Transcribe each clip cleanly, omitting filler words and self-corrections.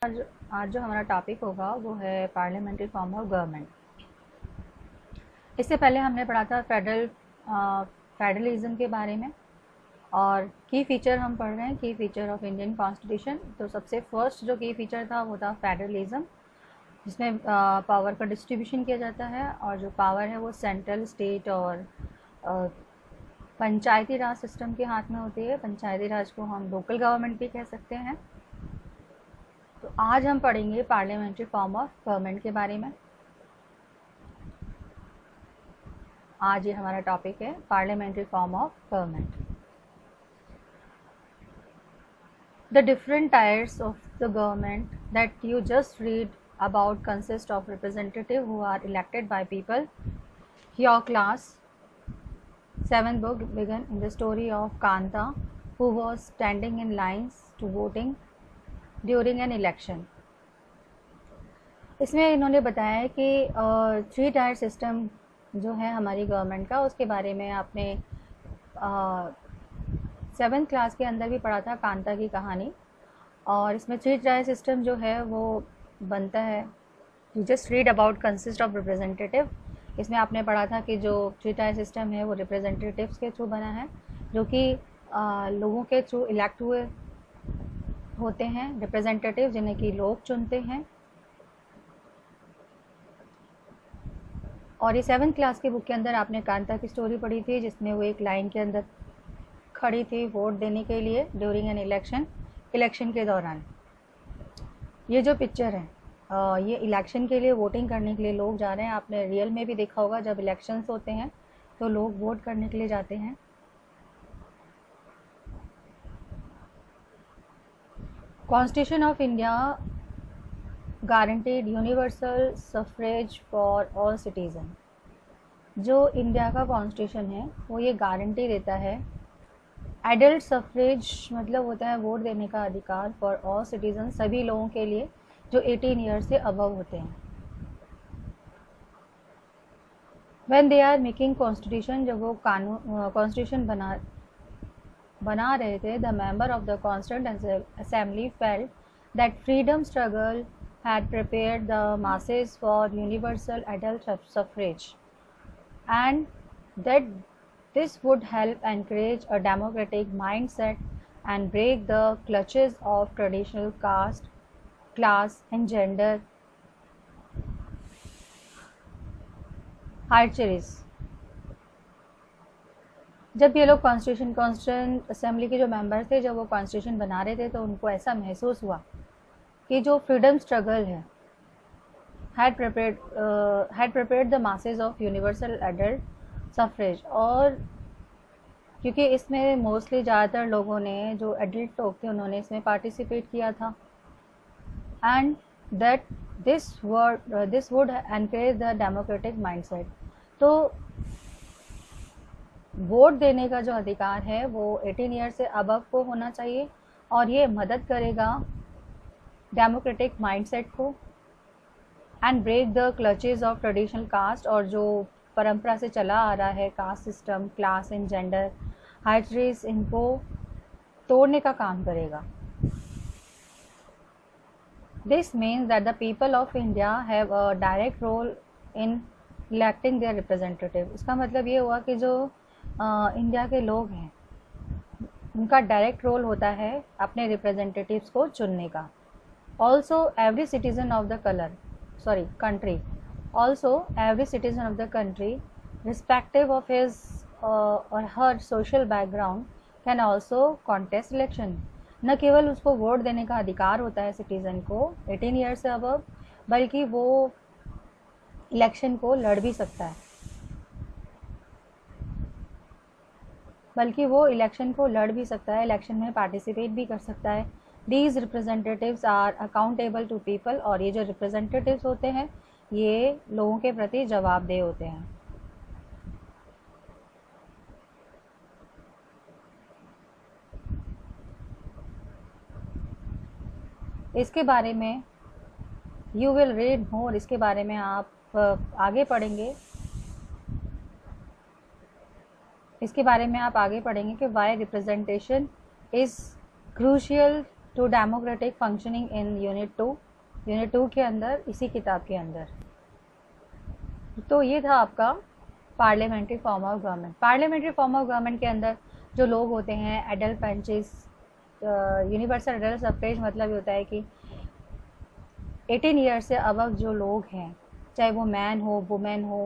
आज जो हमारा टॉपिक होगा वो है पार्लियामेंट्री फॉर्म ऑफ गवर्नमेंट। इससे पहले हमने पढ़ा था फेडरलिज्म के बारे में, और की फीचर हम पढ़ रहे हैं की फीचर ऑफ इंडियन कॉन्स्टिट्यूशन। तो सबसे फर्स्ट जो की फीचर था वो था फेडरलिज्म, जिसमें पावर का डिस्ट्रीब्यूशन किया जाता है, और जो पावर है वो सेंट्रल, स्टेट और पंचायती राज सिस्टम के हाथ में होती है। पंचायती राज को हम लोकल गवर्नमेंट भी कह सकते हैं। तो आज हम पढ़ेंगे पार्लियामेंट्री फॉर्म ऑफ गवर्नमेंट के बारे में। आज ये हमारा टॉपिक है parliamentary form of government. The different tiers of the government that you just read about consist of representatives who are elected by people. Your class 7th book began in the story of Kanta, who was standing in lines to voting during an election. इसमें इन्होंने बताया है कि 3 tier system जो है हमारी government का, उसके बारे में आपने 7th क्लास के अंदर भी पढ़ा था, कांता की कहानी। और इसमें 3 टायर सिस्टम जो है वो बनता है, you just read about consist of representative. इसमें आपने पढ़ा था कि जो 3 टायर सिस्टम है वो रिप्रेजेंटेटिव्स के थ्रू बना है, जो कि लोगों के थ्रू इलेक्ट हुए होते हैं, रिप्रेजेंटेटिव जिन्हें कि लोग चुनते हैं। और ये 7th क्लास की बुक के अंदर आपने कांता की स्टोरी पढ़ी थी, जिसमें वो एक लाइन के अंदर खड़ी थी वोट देने के लिए ड्यूरिंग एन इलेक्शन के दौरान। ये जो पिक्चर है ये इलेक्शन के लिए वोटिंग करने के लिए लोग जा रहे हैं। आपने रियल में भी देखा होगा, जब इलेक्शंस होते हैं तो लोग वोट करने के लिए जाते हैं। Constitution of India guaranteed universal suffrage for all citizen. जो इंडिया का कॉन्स्टिट्यूशन है वो ये गारंटी देता है एडल्ट सफरेज, मतलब होता है वोट देने का अधिकार फॉर ऑल सिटीज़न, सभी लोगों के लिए जो 18 ईयर्स से अबव होते हैं। When they are making constitution, जब वो कानून कॉन्स्टिट्यूशन बना रहे थे, the member of the constituent assembly felt that freedom struggle had prepared the masses for universal adult suffrage, and that this would help encourage a democratic mindset and break the clutches of traditional caste, class and gender hierarchies. जब ये लोग constitution assembly के जो member थे, जब वो constitution बना रहे थे, तो उनको ऐसा महसूस हुआ कि जो फ्रीडम स्ट्रगल है had prepared the masses of universal adult suffrage। और क्योंकि इसमें मोस्टली ज़्यादातर लोगों ने, जो एडल्ट लोग थे, उन्होंने इसमें पार्टिसिपेट किया था, and that this would encourage the democratic mindset. तो वोट देने का जो अधिकार है वो 18 ईयर से अबव को होना चाहिए, और ये मदद करेगा डेमोक्रेटिक माइंडसेट को, and break the clutches of traditional caste, और जो परंपरा से चला आ रहा है caste system, class and gender hierarchies, इनको तोड़ने का काम करेगा। This means that the people of India have a direct role in electing their representative. इसका मतलब ये हुआ कि जो इंडिया के लोग हैं उनका डायरेक्ट रोल होता है अपने रिप्रेजेंटेटिव्स को चुनने का। Also, every citizen of the country, respective of his or her social background, can also contest election। न केवल उसको वोट देने का अधिकार होता है सिटीज़न को 18 ईयर से अबव, बल्कि वो इलेक्शन को लड़ भी सकता है, इलेक्शन में पार्टिसिपेट भी कर सकता है। These representatives are accountable to people, और ये जो representatives होते हैं ये लोगों के प्रति जवाबदेह होते हैं। इसके बारे में you will read more, इसके बारे में आप आगे पढ़ेंगे। कि why representation is crucial to democratic functioning in unit 2 के अंदर, इसी किताब के अंदर। तो ये था आपका parliamentary form of government. Parliamentary form of government के अंदर जो लोग होते हैं एडल्ट बेंचेस, यूनिवर्सल एडल्ट सफ्रेज मतलब ये होता है कि 18 ईयर्स से अबव जो लोग हैं, चाहे वो मैन हो वुमेन हो,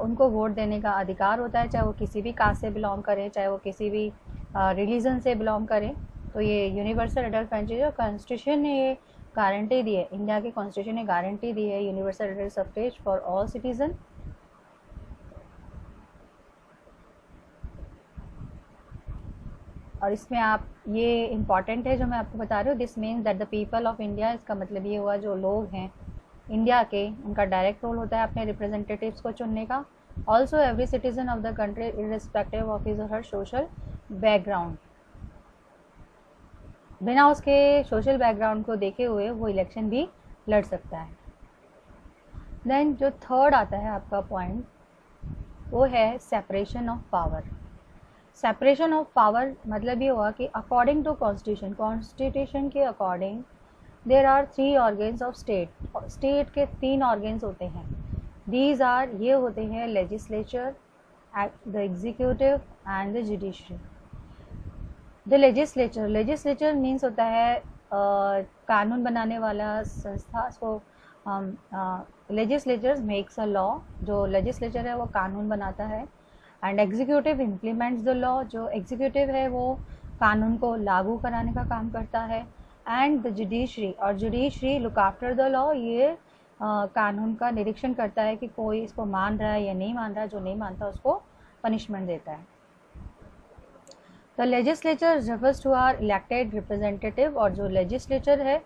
उनको वोट देने का अधिकार होता है, चाहे वो किसी भी कास्ट से बिलोंग करें, चाहे वो किसी भी रिलीजन से बिलोंग करें। तो ये यूनिवर्सल एडल्ट फ्रेंचाइज और कॉन्स्टिट्यूशन ने ये गारंटी दी है, इंडिया के कॉन्स्टिट्यूशन ने गारंटी दी है universal adult suffrage for all citizen. और इसमें आप, ये इम्पॉर्टेंट है जो मैं आपको बता रही हूँ, this means that the people of India, इसका मतलब ये हुआ जो लोग हैं इंडिया के, उनका डायरेक्ट रोल होता है अपने रिप्रेजेंटेटिव्स को चुनने का। Also every citizen of the country irrespective of his और हर सोशल बैकग्राउंड, बिना उसके सोशल बैकग्राउंड को देखे हुए वो इलेक्शन भी लड़ सकता है। देन जो थर्ड आता है आपका पॉइंट, वो है separation of power. Separation of power मतलब ये हुआ कि अकॉर्डिंग टू कॉन्स्टिट्यूशन के according there are 3 organs of state. State के 3 ऑर्गेन्स होते हैं। दीज आर, ये होते हैं legislature, the executive and the judiciary. The legislature means होता है कानून बनाने वाला संस्था। सो लेजिस्लेचर मेक्स अ लॉ, जो लेजिस्लेचर है वो कानून बनाता है। And executive implements the law, जो एग्जीक्यूटिव है वो कानून को लागू कराने का काम करता है। एंड द जुडिशरी, और judiciary look after the law, ये कानून का निरीक्षण करता है कि कोई इसको मान रहा है या नहीं मान रहा है, जो नहीं मानता उसको पनिशमेंट देता है। The legislature refers to our elected representative, और जो लेजिस्लेचर है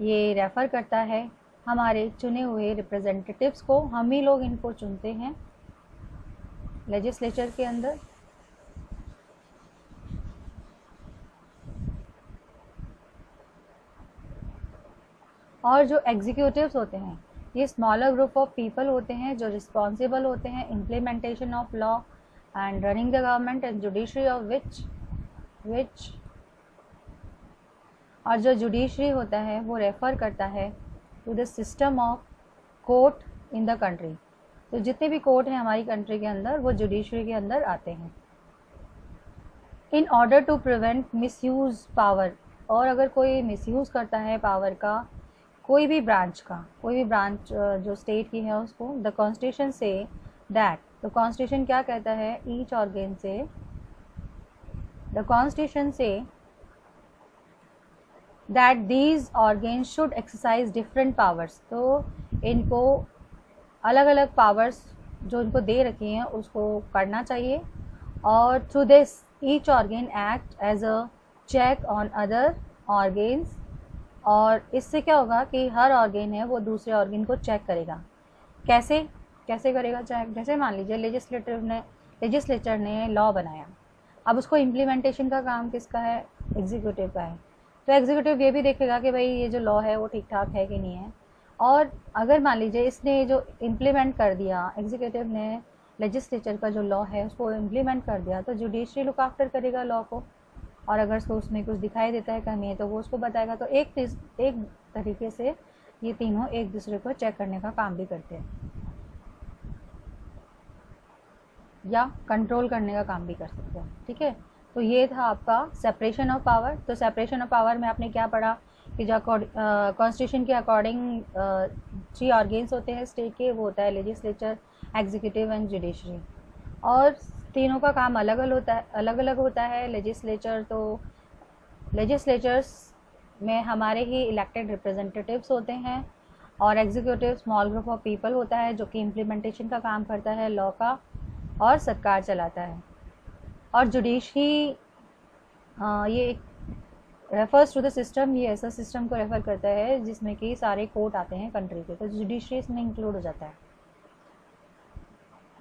ये रेफर करता है हमारे चुने हुए रिप्रेजेंटेटिव्स को। हम ही लोग इनको चुनते हैं लेजिस्लेचर के अंदर। और जो एग्जीक्यूटिव्स होते हैं ये स्मॉलर ग्रुप ऑफ पीपल होते हैं जो रिस्पॉन्सिबल होते हैं implementation of law and running the government and judiciary of which और जो जुडिशरी होता है वो रेफर करता है to the system of court in the country. तो जितने भी कोर्ट हैं हमारी कंट्री के अंदर वो जुडिशरी के अंदर आते हैं। In order to prevent misuse power, और अगर कोई मिसयूज़ करता है पावर का, कोई भी ब्रांच जो स्टेट की है उसको, द कॉन्स्टिट्यूशन से दैट, तो कॉन्स्टिट्यूशन क्या कहता है, ईच ऑर्गेन से, the constitution say that these organ should exercise different powers. तो इनको अलग अलग पावर्स जो इनको दे रखी हैं उसको करना चाहिए। और through this each organ act as a check on other organs, और इससे क्या होगा कि हर ऑर्गेन है वो दूसरे ऑर्गेन को चेक करेगा। कैसे करेगा चेक? जैसे मान लीजिए लेजिस्लेचर ने लॉ बनाया, अब उसको इम्प्लीमेंटेशन का काम किसका है? एग्जीक्यूटिव का है। तो एग्जीक्यूटिव ये भी देखेगा कि भाई ये जो लॉ है वो ठीक ठाक है कि नहीं है। और अगर मान लीजिए इसने जो इम्प्लीमेंट कर दिया, एग्जीक्यूटिव ने लेजिस्लेचर का जो लॉ है उसको इम्प्लीमेंट कर दिया, तो जुडिशरी लुक आफ्टर करेगा लॉ को, और अगर उसको उसमें कुछ दिखाई देता है कमी है तो वो उसको बताएगा। तो एक तरीके से ये तीनों एक दूसरे को चेक करने का काम भी करते हैं या कंट्रोल करने का काम भी कर सकते हैं। ठीक है, तो ये था आपका सेपरेशन ऑफ पावर। तो सेपरेशन ऑफ पावर में आपने क्या पढ़ा कि जो कॉन्स्टिट्यूशन के अकॉर्डिंग 3 ऑर्गेन्स होते हैं स्टेट के, वो होता है लेजिस्लेचर, एग्जीक्यूटिव एंड जुडिशरी, और तीनों का काम अलग अलग होता है। लेजिस्लेचर्स में हमारे ही इलेक्टेड रिप्रेजेंटेटिव्स होते हैं, और executive small group of people होता है जो कि इम्प्लीमेंटेशन का काम करता है लॉ का और सरकार चलाता है। और जुडिशरी ये रेफर्स टू द सिस्टम, ये ऐसा सिस्टम को रेफर करता है जिसमें कि सारे कोर्ट आते हैं कंट्री के, तो जुडिशरी इसमें इंक्लूड हो जाता है।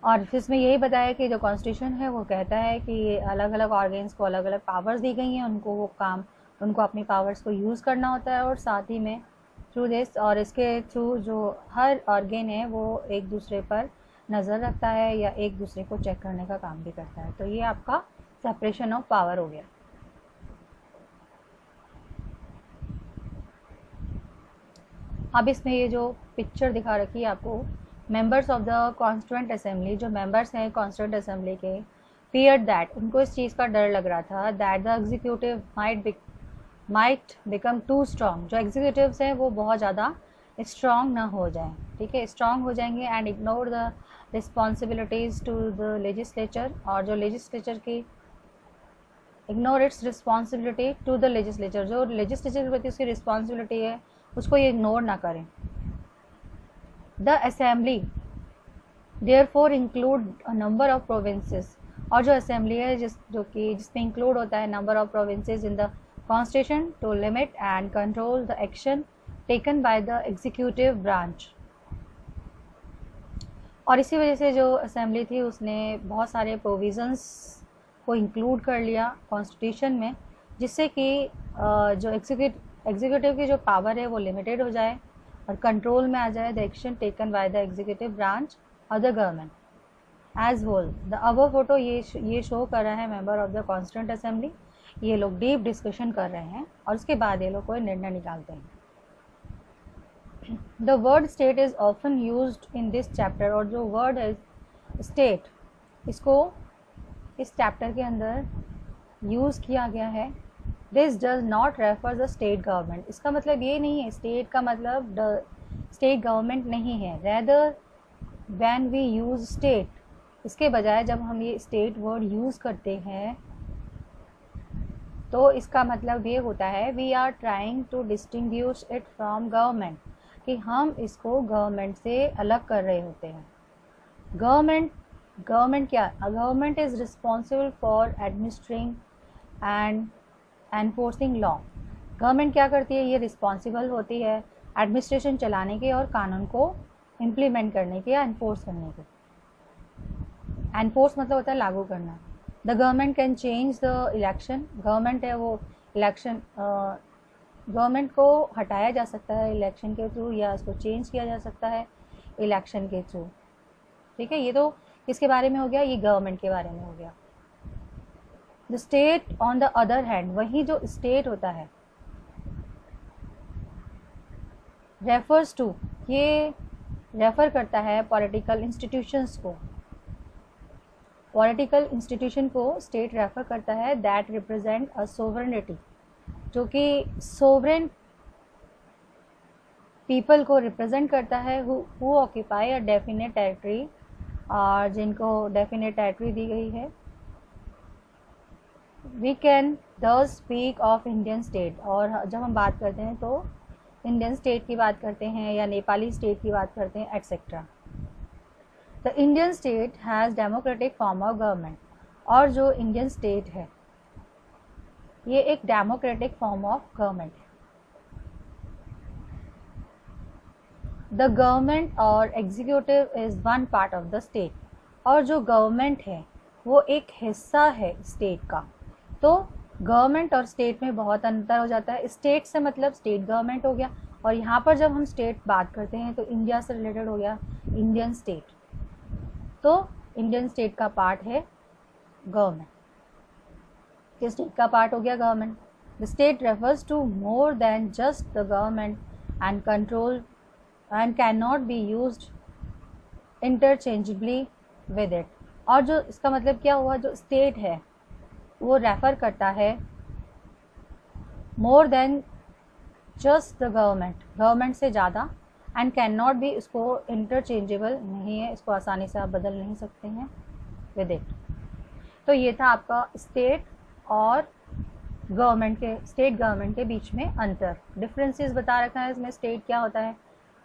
और इसमें यही बताया कि जो कॉन्स्टिट्यूशन है वो कहता है कि अलग अलग ऑर्गेन्स को अलग अलग पावर्स दी गई हैं, उनको अपनी पावर्स को यूज़ करना होता है, और साथ ही में थ्रू दिस और इसके थ्रू जो हर ऑर्गेन है वो एक दूसरे पर नज़र रखता है या एक दूसरे को चेक करने का काम भी करता है। तो ये आपका सेपरेशन ऑफ पावर हो गया। अब इसमें ये जो पिक्चर दिखा रखी है आपको, members of the constituent assembly, जो मेंबर्स हैं कॉन्स्टिट्यूएंट असेंबली के, फियर दैट, उनको इस चीज़ का डर लग रहा था, that the executive might become too strong, जो एग्जीक्यूटिव्स हैं वो बहुत ज़्यादा स्ट्रॉन्ग ना हो जाएं, ठीक है, स्ट्रॉन्ग हो जाएंगे, and ignore the responsibilities to the legislature, और जो लेजिस्लेचर की ignore its responsibility to the legislature, जो लेजिस्लेचर के प्रति उसकी रिस्पॉन्सिबिलिटी है उसको ये इग्नोर ना करें। The assembly therefore include a number of provinces, और जो असेंबली है जिसमें इंक्लूड होता है number of provinces in the constitution to limit and control the action taken by the executive branch. और इसी वजह से जो असेंबली थी उसने बहुत सारे प्रोविज़न्स को इंक्लूड कर लिया कॉन्स्टिट्यूशन में, जिससे कि जो एग्जीक्यूटिव की जो पावर है वो लिमिटेड हो जाए और कंट्रोल में आ जाए the action taken by the executive branch और the government as whole. The above photo ये शो कर रहा है member of the constituent assembly, ये लोग डीप डिस्कशन कर रहे हैं और उसके बाद ये लोग कोई निर्णय निकालते हैं। The word state is often used in this chapter, और जो वर्ड है स्टेट, इसको इस चैप्टर के अंदर यूज़ किया गया है। This does not refer the state government, इसका मतलब ये नहीं है स्टेट का मतलब द स्टेट गवर्नमेंट नहीं है, rather when we use state, इसके बजाय जब हम ये स्टेट वर्ड यूज़ करते हैं तो इसका मतलब ये होता है we are trying to distinguish it from government, कि हम इसको गवर्नमेंट से अलग कर रहे होते हैं। गवर्नमेंट क्या, government is responsible for administering and enforcing law. Government क्या करती है, ये रिस्पॉन्सिबल होती है एडमिनिस्ट्रेशन चलाने के और कानून को इम्प्लीमेंट करने के या एनफोर्स करने के। एनफोर्स मतलब होता है लागू करना। The government can change the election, government है वो इलेक्शन, गवर्नमेंट को हटाया जा सकता है इलेक्शन के थ्रू या उसको चेंज किया जा सकता है इलेक्शन के थ्रू, ठीक है। ये तो किसके बारे में हो गया, ये गवर्नमेंट के बारे में हो गया। The state on the other hand, वही जो स्टेट होता है रेफर्स टू, ये रेफर करता है पॉलिटिकल इंस्टीट्यूशंस को, पॉलिटिकल इंस्टीट्यूशन को स्टेट रेफर करता है दैट रिप्रेजेंट अ सोवरेनिटी, जो कि सोवरेन पीपल को रिप्रेजेंट करता है, who occupy a definite territory, और जिनको डेफिनेट टेरिटरी दी गई है। वी कैन दस स्पीक ऑफ इंडियन स्टेट, और जब हम बात करते हैं तो इंडियन स्टेट की बात करते हैं या नेपाली स्टेट की बात करते हैं etcetera. The Indian state has democratic form of government, और जो इंडियन स्टेट है ये एक डेमोक्रेटिक फॉर्म ऑफ गवर्नमेंट है। द गवर्नमेंट और executive is one part of the state, और जो गवर्नमेंट है वो एक हिस्सा है स्टेट का। तो गवर्नमेंट और स्टेट में बहुत अंतर हो जाता है। स्टेट से मतलब स्टेट गवर्नमेंट हो गया, और यहाँ पर जब हम स्टेट बात करते हैं तो इंडिया से रिलेटेड हो गया इंडियन स्टेट, तो इंडियन स्टेट का पार्ट है गवर्नमेंट, किस स्टेट का पार्ट हो गया government. The state refers to more than just the government and control and can not be used interchangeably with it, और जो इसका मतलब क्या हुआ, जो स्टेट है वो रेफर करता है मोर than just the government, government से ज़्यादा, एंड कैन नॉट बी, इसको इंटरचेंजेबल नहीं है, इसको आसानी से आप बदल नहीं सकते हैं विद इट। तो ये था आपका स्टेट और गवर्नमेंट के, स्टेट गवर्नमेंट के बीच में अंतर, डिफरेंसेस बता रखा है इसमें। स्टेट क्या होता है,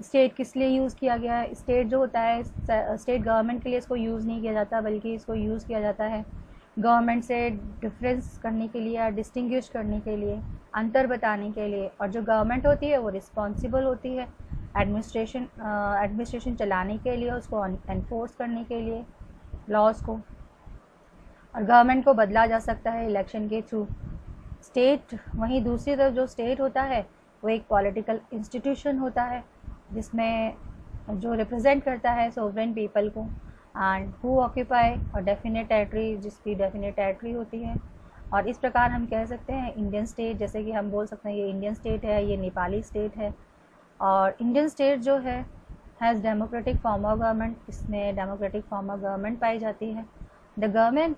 स्टेट किस लिए यूज़ किया गया है, स्टेट जो होता है स्टेट गवर्नमेंट के लिए इसको यूज़ नहीं किया जाता, बल्कि इसको यूज़ किया जाता है गवर्नमेंट से डिफरेंस करने के लिए या डिस्टिंग्विश करने के लिए, अंतर बताने के लिए। और जो गवर्नमेंट होती है वो रिस्पॉन्सिबल होती है एडमिनिस्ट्रेशन चलाने के लिए, उसको एनफोर्स करने के लिए लॉज को, और गवर्नमेंट को बदला जा सकता है इलेक्शन के थ्रू। स्टेट वहीं दूसरी तरफ जो स्टेट होता है वो एक पॉलिटिकल इंस्टीट्यूशन होता है जिसमें जो रिप्रेजेंट करता है सोवरेन पीपल को, एंड हु ऑक्यूपाई और डेफिनेट टेरिटरी, जिसकी डेफिनेट टेरिटरी होती है। और इस प्रकार हम कह सकते हैं इंडियन स्टेट, जैसे कि हम बोल सकते हैं ये इंडियन स्टेट है, ये नेपाली स्टेट है, और इंडियन स्टेट जो है has democratic form of government, इसमें डेमोक्रेटिक फॉर्म ऑफ गवर्नमेंट पाई जाती है। द गवर्नमेंट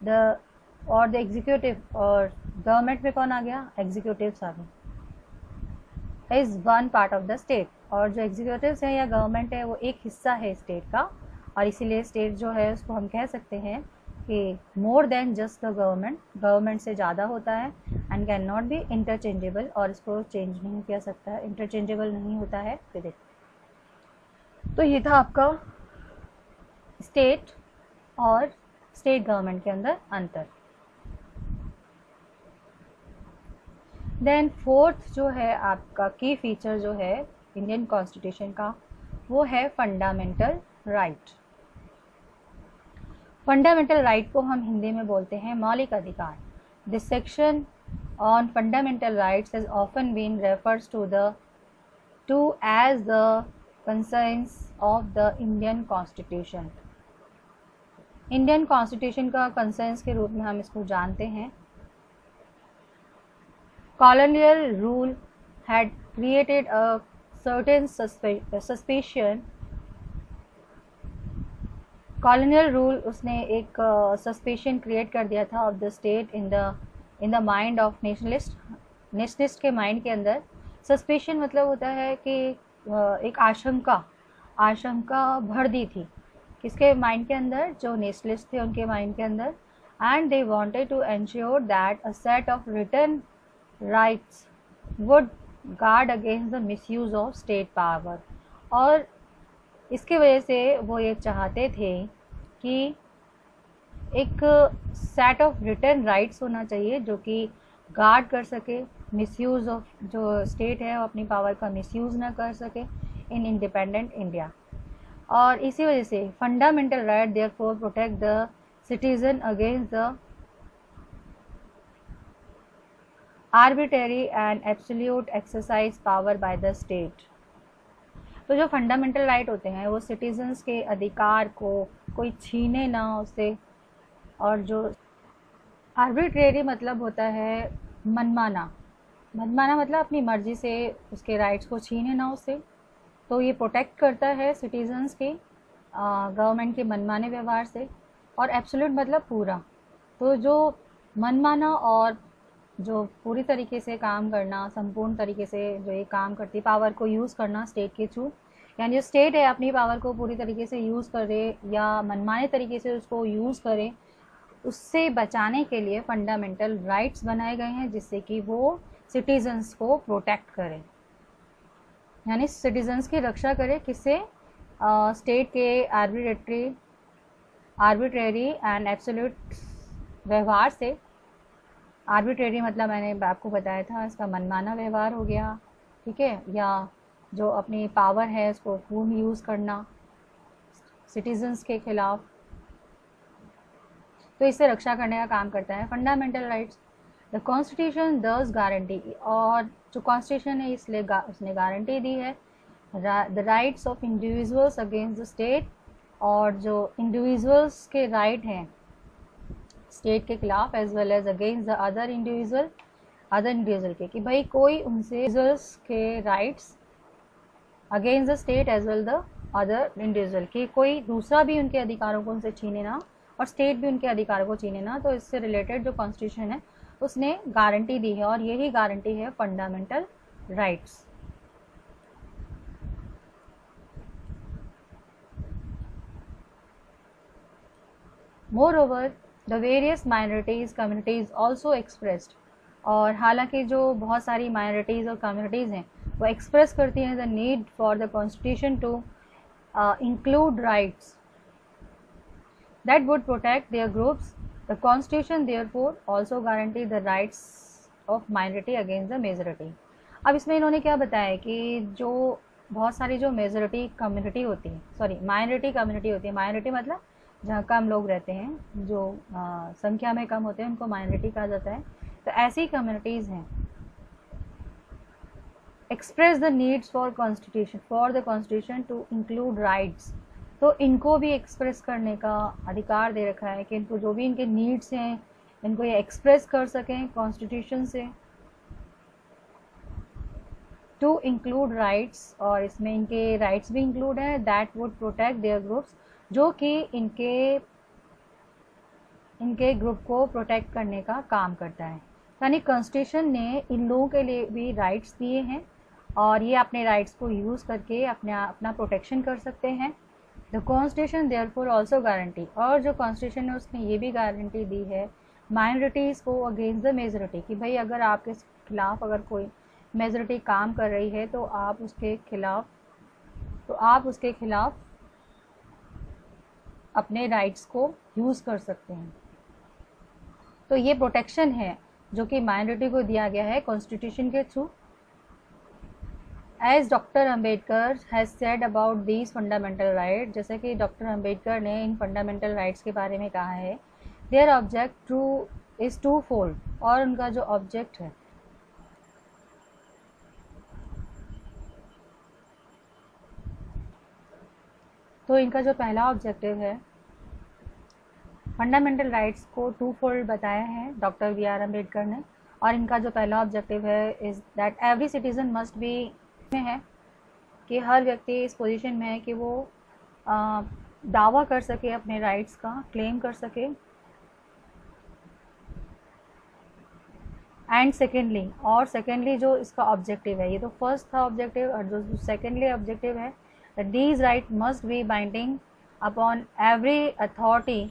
द और द एग्जीक्यूटिव, और गवर्नमेंट में कौन आ गया, एग्जीक्यूटिव्स आ गए, is one part of the state. और जो एग्जीक्यूटिव्स हैं या गवर्नमेंट है वो एक हिस्सा है स्टेट का, और इसीलिए स्टेट जो है उसको हम कह सकते हैं कि मोर than just the government, government से ज़्यादा होता है, and can not B interchangeable, और इसको चेंज नहीं किया सकता है, इंटरचेंजेबल नहीं होता है विद। तो ये था आपका स्टेट और स्टेट गवर्नमेंट के अंदर अंतर। देन फोर्थ जो है आपका की फीचर जो है इंडियन कॉन्स्टिट्यूशन का, वो है फंडामेंटल राइट। फंडामेंटल राइट को हम हिंदी में बोलते हैं मौलिक अधिकार। This section on fundamental rights has often been refers to as the concerns of the Indian constitution. Indian constitution का कंसर्न्स के रूप में हम इसको जानते हैं। Colonial rule had created a certain suspicion. Colonial rule उसने एक suspicion create कर दिया था of the state in the mind of nationalist के mind के अंदर। suspicion मतलब होता है कि एक आशंका भर दी थी किसके माइंड के अंदर, जो नेशनलिस्ट थे उनके माइंड के अंदर। and they wanted to ensure that a set of written rights would guard against the misuse of state power। और इसके वजह से वो ये चाहते थे कि एक सेट ऑफ रिटर्न राइट्स होना चाहिए जो कि गार्ड कर सके मिसयूज़ ऑफ, जो स्टेट है वो अपनी पावर का मिसयूज़ ना कर सके इन इंडिपेंडेंट इंडिया। और इसी वजह से fundamental right therefore protect the citizen against the arbitrary and absolute exercise power bye the state. तो जो फंडामेंटल राइट होते हैं वो सिटीजन्स के अधिकार को कोई छीने ना उससे, और जो आर्बिट्रेरी मतलब होता है मनमाना मतलब अपनी मर्जी से उसके राइट्स को छीने ना उससे, तो ये प्रोटेक्ट करता है सिटीजन्स के गवर्नमेंट के मनमाने व्यवहार से। और एब्सोल्यूट मतलब पूरा, तो जो मनमाना और जो पूरी तरीके से काम करना, संपूर्ण तरीके से जो ये काम करती पावर को यूज़ करना स्टेट के थ्रू, यानी जो स्टेट है अपनी पावर को पूरी तरीके से यूज़ करे या मनमाने तरीके से उसको यूज़ करे, उससे बचाने के लिए फंडामेंटल राइट्स बनाए गए हैं जिससे कि वो सिटीजन्स को प्रोटेक्ट करे, यानी सिटीजन्स की रक्षा करे किससे, स्टेट के आर्बिट्रेरी एंड एब्सोल्यूट व्यवहार से। आर्बिट्रेरी मतलब मैंने आपको बताया था इसका मनमाना व्यवहार हो गया, ठीक है, या जो अपनी पावर है उसको पूर्ण यूज़ करना सिटीजन्स के खिलाफ, तो इससे रक्षा करने का काम करता है fundamental rights. The constitution thus guarantee, और जो कॉन्स्टिट्यूशन है इसलिए उसने गारंटी दी है the rights of individuals against the state, और जो इंडिविजुअल्स के राइट हैं स्टेट के खिलाफ as well as against the other individual के, कि भाई कोई उनसे इंडिविजुअल्स के rights against the state as well the other individual, कि कोई दूसरा भी उनके अधिकारों को उनसे छीने ना और स्टेट भी उनके अधिकारों को छीने ना। तो इससे रिलेटेड जो कॉन्स्टिट्यूशन है उसने गारंटी दी है, और यही गारंटी है fundamental rights. Moreover, the various minorities communities also expressed, और हालांकि जो बहुत सारी माइनॉरिटीज़ और कम्युनिटीज़ हैं वो एक्सप्रेस करती हैं the need for the constitution to include rights that would protect their groups, the constitution therefore also guarantee the rights of minority against the majority। अब इसमें इन्होंने क्या बताया कि जो बहुत सारी जो मेजॉरिटी कम्युनिटी होती है, सॉरी माइनॉरिटी कम्युनिटी होती है, माइनॉरिटी मतलब जहाँ कम लोग रहते हैं, जो संख्या में कम होते हैं उनको माइनॉरिटी कहा जाता है। तो ऐसी कम्युनिटीज़ हैं express the needs for the constitution to include rights, तो इनको भी एक्सप्रेस करने का अधिकार दे रखा है कि इनको जो भी इनके नीड्स हैं इनको ये एक्सप्रेस कर सकें कॉन्स्टिट्यूशन से। टू इंक्लूड राइट्स, और इसमें इनके राइट्स भी इंक्लूड है, that would protect their groups, जो कि इनके ग्रुप को प्रोटेक्ट करने का काम करता है। यानी कॉन्स्टिट्यूशन ने इन लोगों के लिए भी राइट्स दिए हैं और ये अपने राइट्स को यूज़ करके अपना प्रोटेक्शन कर सकते हैं। The constitution therefore also guarantee, और जो कॉन्स्टिट्यूशन है उसने ये भी गारंटी दी है माइनॉरिटीज़ को अगेंस्ट द मेजॉरिटी, कि भाई अगर आपके खिलाफ अगर कोई मेजॉरिटी काम कर रही है तो आप उसके खिलाफ अपने राइट्स को यूज़ कर सकते हैं। तो ये प्रोटेक्शन है जो कि माइनॉरिटी को दिया गया है कॉन्स्टिट्यूशन के through. As doctor Ambedkar has said about these fundamental right, जैसे कि डॉक्टर अम्बेडकर ने इन फंडामेंटल राइट्स के बारे में कहा है, their object is two fold, और उनका जो ऑब्जेक्ट है तो इनका जो पहला ऑब्जेक्टिव है, फंडामेंटल राइट्स को टू फोल्ड बताया है डॉक्टर बी आर अम्बेडकर ने, और इनका जो पहला ऑब्जेक्टिव है is that every citizen must be, में है कि हर व्यक्ति इस पोजीशन में है कि वो दावा कर सके, अपने राइट्स का क्लेम कर सके। एंड सेकेंडली जो इसका ऑब्जेक्टिव है, ये तो फर्स्ट था ऑब्जेक्टिव, और जो सेकेंडली ऑब्जेक्टिव है that these rights must be binding upon every authority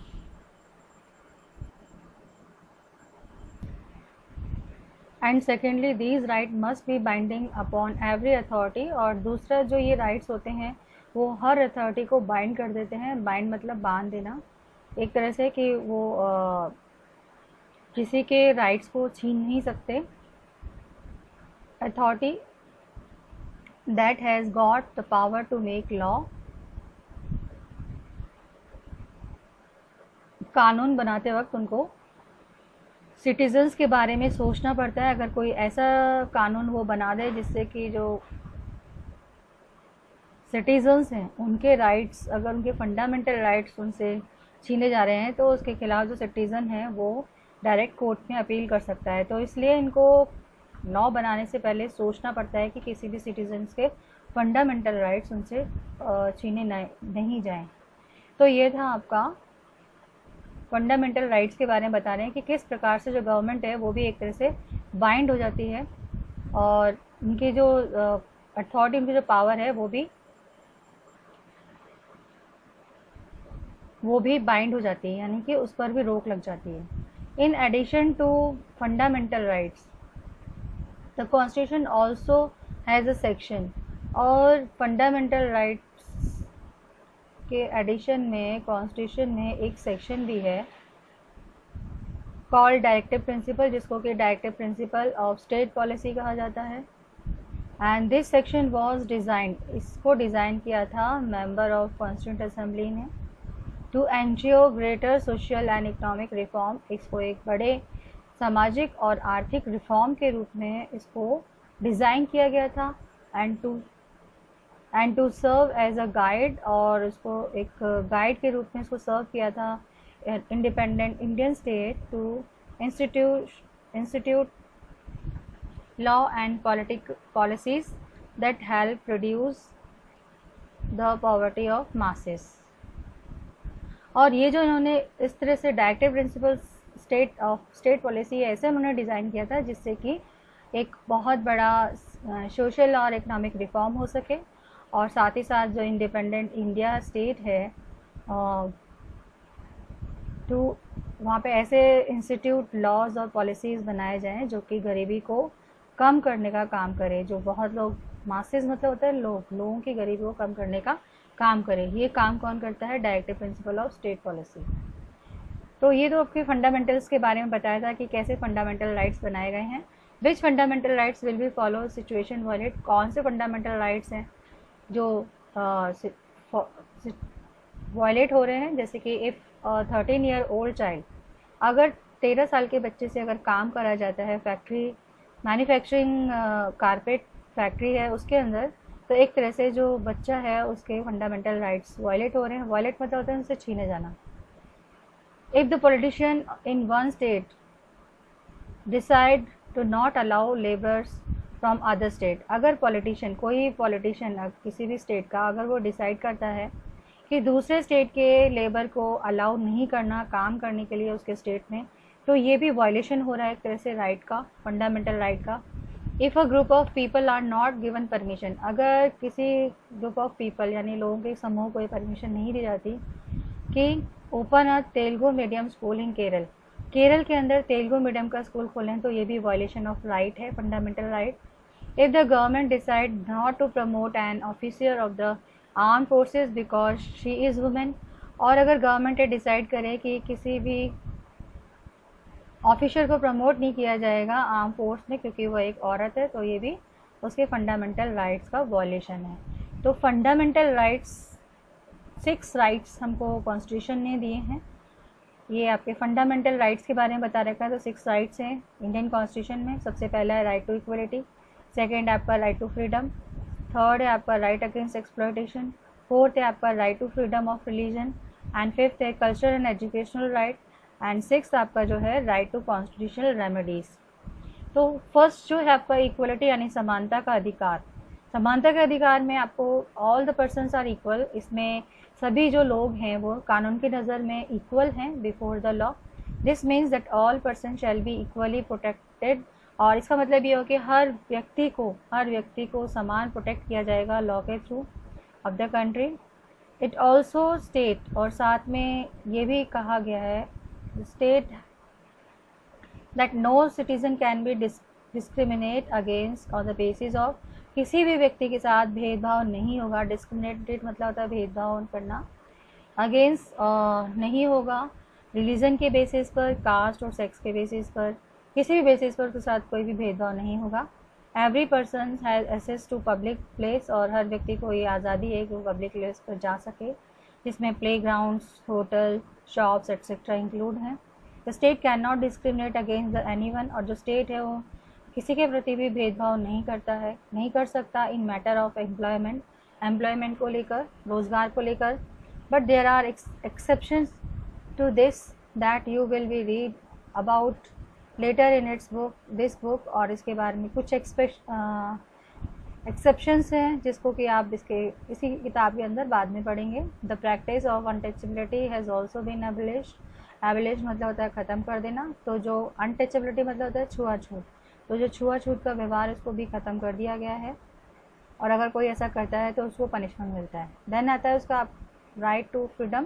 and secondly these rights must be binding upon every authority, और दूसरा जो ये राइट्स होते हैं वो हर अथॉरिटी को बाइंड कर देते हैं। बाइंड मतलब बांध देना एक तरह से, कि वो किसी के राइट्स को छीन नहीं सकते। Authority that has got the power to make law, कानून बनाते वक्त उनको सिटीजन्स के बारे में सोचना पड़ता है। अगर कोई ऐसा कानून वो बना दे जिससे कि जो सिटीजन्स हैं उनके राइट्स, अगर उनके फंडामेंटल राइट्स उनसे छीने जा रहे हैं, तो उसके खिलाफ जो सिटीज़न है वो डायरेक्ट कोर्ट में अपील कर सकता है। तो इसलिए इनको लॉ बनाने से पहले सोचना पड़ता है कि किसी भी सिटीजन्स के फंडामेंटल राइट्स उनसे छीने नहीं जाएं। तो ये था आपका फंडामेंटल राइट्स के बारे में बता रहे हैं कि किस प्रकार से जो गवर्नमेंट है वो भी एक तरह से बाइंड हो जाती है, और उनकी जो अथॉरिटी, उनकी जो पावर है वो भी बाइंड हो जाती है, यानी कि उस पर भी रोक लग जाती है। In addition to fundamental rights the constitution also has a section, और फंडामेंटल राइट्स के एडिशन में कॉन्स्टिट्यूशन में एक सेक्शन भी है कॉल्ड डायरेक्टिव प्रिंसिपल, जिसको कि directive principle of state policy कहा जाता है। And this section was designed, इसको डिज़ाइन किया था मेंबर ऑफ कॉन्स्टिट्यूंट असेंबली ने, to ensure greater social and economic reform, इसको एक बड़े सामाजिक और आर्थिक रिफॉर्म के रूप में इसको डिज़ाइन किया गया था, and to serve as a guide, और इसको एक गाइड के रूप में इसको सर्व किया था independent Indian state to institute law and policies that help reduce the poverty of masses. और ये जो इन्होंने इस तरह से डायरेक्टिव प्रिंसिपल स्टेट पॉलिसी ऐसे उन्होंने डिज़ाइन किया था जिससे कि एक बहुत बड़ा सोशल और इकोनॉमिक रिफॉर्म हो सके, और साथ ही साथ जो इंडिपेंडेंट इंडिया स्टेट है तो वहाँ पे ऐसे इंस्टीट्यूट लॉज और पॉलिसीज़ बनाए जाएं जो कि गरीबी को कम करने का काम करे। जो बहुत लोग, मासेस मतलब होता है लोगों की गरीबी को कम करने का काम करे। ये काम कौन करता है? Directive principle of state policy. तो ये तो आपके फंडामेंटल्स के बारे में बताया था कि कैसे फंडामेंटल राइट्स बनाए गए हैं। Which fundamental rights will be follow situation violate, कौन से फंडामेंटल राइट्स हैं जो वायलेट हो रहे हैं। जैसे कि इफ़ 13 ईयर ओल्ड चाइल्ड, अगर 13 साल के बच्चे से अगर काम करा जाता है मैन्युफैक्चरिंग कारपेट फैक्ट्री है उसके अंदर, तो एक तरह से जो बच्चा है उसके फंडामेंटल राइट्स वायलेट हो रहे हैं। वायलेट मतलब होता है उनसे छीने जाना। If the politician in one state decide to not allow laborers from other state. अगर पॉलिटिशियन, कोई पॉलिटिशियन किसी भी स्टेट का अगर वो डिसाइड करता है कि दूसरे स्टेट के लेबर को अलाउ नहीं करना काम करने के लिए उसके स्टेट में, तो ये भी वायलेशन हो रहा है एक तरह से राइट का, फंडामेंटल राइट का। If a group of people are not given permission, अगर किसी ग्रुप ऑफ पीपल यानी लोगों के समूह को ये परमिशन नहीं दी जाती कि open a Telugu medium school इन केरल, केरल के अंदर तेलुगु मीडियम का स्कूल खोलें, तो ये भी वायलेशन ऑफ राइट है, fundamental right. If the government decide not to promote an officer of the arm forces because she is women, और अगर गवर्नमेंट ये डिसाइड करे कि किसी भी ऑफिसर को प्रमोट नहीं किया जाएगा आर्म फोर्स में क्योंकि वो एक औरत है, तो ये भी उसके फंडामेंटल राइट्स का वॉयलेशन है। तो फंडामेंटल राइट्स, 6 राइट्स हमको कॉन्स्टिट्यूशन ने दिए हैं। ये आपके फंडामेंटल राइट्स के बारे में बता रखा है। तो 6 राइट्स हैं इंडियन कॉन्स्टिट्यूशन में। सबसे पहला है राइट टू इक्वलिटी, सेकेंड है आपका राइट टू फ्रीडम, थर्ड है आपका राइट अगेंस्ट एक्सप्लॉयटेशन, फोर्थ है आपका right to freedom of religion, and fifth है cultural and educational right, and six आपका जो है राइट टू कॉन्स्टिट्यूशनल रेमेडीज़। तो फर्स्ट जो है आपका इक्वलिटी यानी समानता का अधिकार। समानता के अधिकार में आपको all the persons are equal, इसमें सभी जो लोग हैं वो कानून की नज़र में इक्वल हैं before the law. This means that all person shall be equally protected, और इसका मतलब ये हो कि हर व्यक्ति को समान प्रोटेक्ट किया जाएगा लॉ के through of the country. It also state, और साथ में ये भी कहा गया है state that no citizen can be discriminate against on the basis of, किसी भी व्यक्ति के साथ भेदभाव नहीं होगा। डिस्क्रिमिनेटेड मतलब होता है भेदभाव करना, अगेंस्ट नहीं होगा रिलीजन के बेसिस पर, कास्ट और सेक्स के बेसिस पर, किसी भी बेसिस पर उसके साथ कोई भी भेदभाव नहीं होगा। Every person has access to public place, और हर व्यक्ति को ये आज़ादी है कि वो पब्लिक प्लेस पर जा सके, जिसमें playgrounds, hotel, shops etcetera include हैं। The state can not discriminate against the anyone, और जो स्टेट है वो किसी के प्रति भी भेदभाव नहीं कर सकता इन मैटर ऑफ एम्प्लॉयमेंट को लेकर, रोज़गार को लेकर। But there are exceptions to this that you will be read about later in this book, और इसके बारे में कुछ एक्सेप्शंस हैं जिसको कि आप इसी किताब के अंदर बाद में पढ़ेंगे। The practice of untouchability has also been abolished मतलब होता है ख़त्म कर देना। तो जो अनटचेबिलिटी मतलब होता है छुआछूत, तो जो छुआछूत का व्यवहार उसको भी ख़त्म कर दिया गया है, और अगर कोई ऐसा करता है तो उसको पनिशमेंट मिलता है। देन आता है उसका राइट टू फ्रीडम,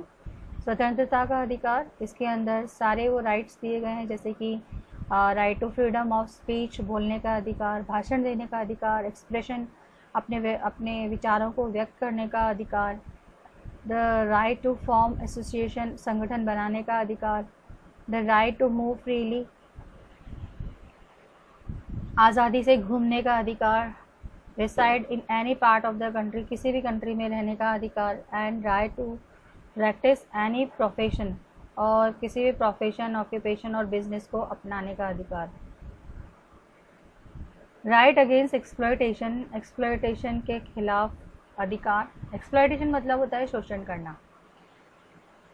स्वतंत्रता का अधिकार। इसके अंदर सारे वो राइट्स दिए गए हैं, जैसे कि right to freedom of speech, बोलने का अधिकार, भाषण देने का अधिकार, एक्सप्रेशन, अपने विचारों को व्यक्त करने का अधिकार, the right to form association, संगठन बनाने का अधिकार, the right to move freely, आज़ादी से घूमने का अधिकार, reside in any part of the country, किसी भी कंट्री में रहने का अधिकार, and right to practise any profession, और किसी भी प्रोफेशन, ऑक्यूपेशन और बिजनेस को अपनाने का अधिकार। राइट अगेंस्ट एक्सप्लॉयटेशन के खिलाफ अधिकार। एक्सप्लॉयटेशन मतलब होता है शोषण करना,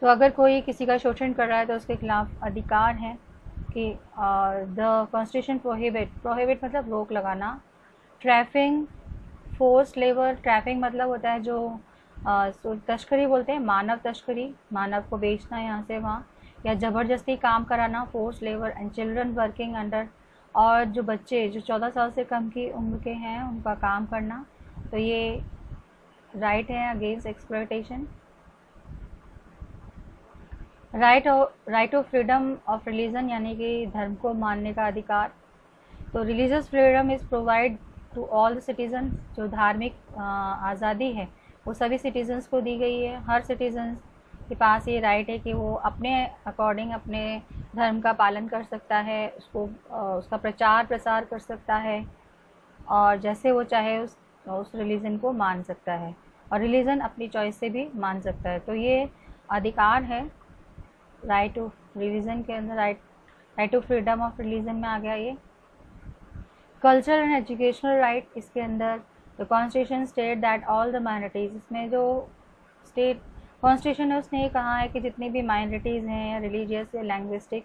तो अगर कोई किसी का शोषण कर रहा है तो उसके खिलाफ अधिकार है कि द कॉन्स्टिट्यूशन प्रोहिबिट मतलब रोक लगाना। ट्रैफिंग, फोर्स लेबर, ट्रैफिंग मतलब होता है जो तस्करी बोलते हैं, मानव तस्करी, मानव को बेचना यहाँ से वहाँ, या ज़बरदस्ती काम कराना, force labour, and children working under, और जो बच्चे जो 14 साल से कम की उम्र के हैं उनका काम करना, तो ये राइट है against exploitation. Right to freedom of religion यानी कि धर्म को मानने का अधिकार। तो religious freedom is provide to all the citizen, जो धार्मिक आज़ादी है वो सभी सिटीजन्स को दी गई है। हर सिटीजन के पास ये राइट है कि वो अपने अकॉर्डिंग अपने धर्म का पालन कर सकता है, उसका प्रचार प्रसार कर सकता है, और जैसे वो चाहे उस रिलीजन को मान सकता है, और रिलीजन अपनी चॉइस से भी मान सकता है। तो ये अधिकार है राइट टू रिलीजन के अंदर, right to freedom of religion में आ गया ये। कल्चर एंड एजुकेशनल राइट, इसके अंदर the constitution state that all the minorities, इसमें जो स्टेट कॉन्स्टिट्यूशन है उसने ये कहा है कि जितनी भी माइनॉरिटीज़ हैं या रिलीजियस या लैंग्विस्टिक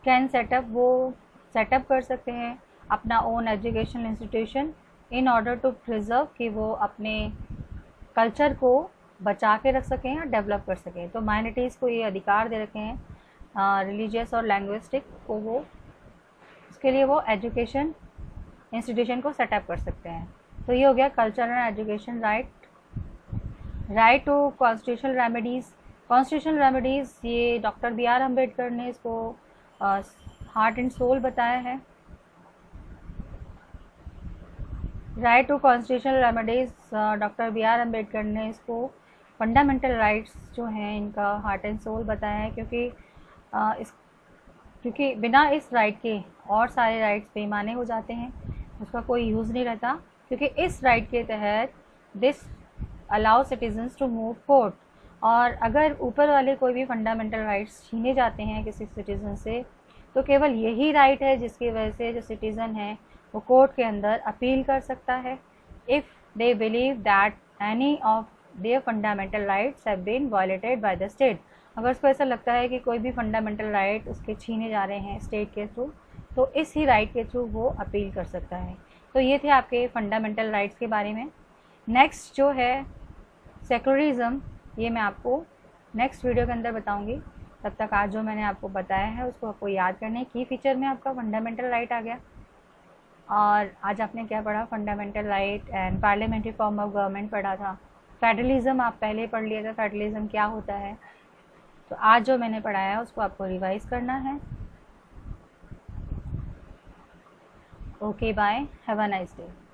कैन सेटअप, वो सेटअप कर सकते हैं अपना own educational institution in order to preserve, कि वो अपने कल्चर को बचा के रख सकें या डेवलप कर सकें। तो माइनॉरिटीज़ को ये अधिकार दे रखे हैं रिलीजियस और लैंग्विस्टिक को, वो उसके लिए वो एजुकेशन इंस्टीट्यूशन को सेटअप कर सकते हैं। तो ये हो गया culture and education right. Right to constitutional remedies. Constitutional remedies ये डॉक्टर बी आर अम्बेडकर ने इसको हार्ट एंड सोल बताया है। Right to constitutional remedies, doctor B R Ambedkar ने इसको फंडामेंटल राइट्स जो हैं इनका हार्ट एंड सोल बताया है, क्योंकि बिना इस राइट के और सारे राइट्स बेमाने हो जाते हैं, उसका कोई यूज़ नहीं रहता। क्योंकि इस राइट के तहत this allow citizens to move forth, और अगर ऊपर वाले कोई भी फंडामेंटल राइट्स छीने जाते हैं किसी सिटीज़न से, तो केवल यही राइट है जिसकी वजह से जो सिटीज़न है वो कोर्ट के अंदर अपील कर सकता है if they believe that any of their fundamental rights have been violated by the state. अगर उसको ऐसा लगता है कि कोई भी फंडामेंटल राइट उसके छीने जा रहे हैं स्टेट के थ्रू, तो इस ही राइट के थ्रू वो अपील कर सकता है। तो ये थे आपके फंडामेंटल राइट्स के बारे में। नेक्स्ट जो है सेकुलरिज्म, ये मैं आपको नेक्स्ट वीडियो के अंदर बताऊंगी। तब तक आज जो मैंने आपको बताया है उसको आपको याद करने की फीचर में आपका फंडामेंटल राइट आ गया। और आज आपने क्या पढ़ा? Fundamental right and parliamentary form of government पढ़ा था। फेडरलिज्म आप पहले पढ़ लिया था, फेडरलिज्म क्या होता है। तो आज जो मैंने पढ़ाया है उसको आपको रिवाइज करना है। Okay bye, have a nice day.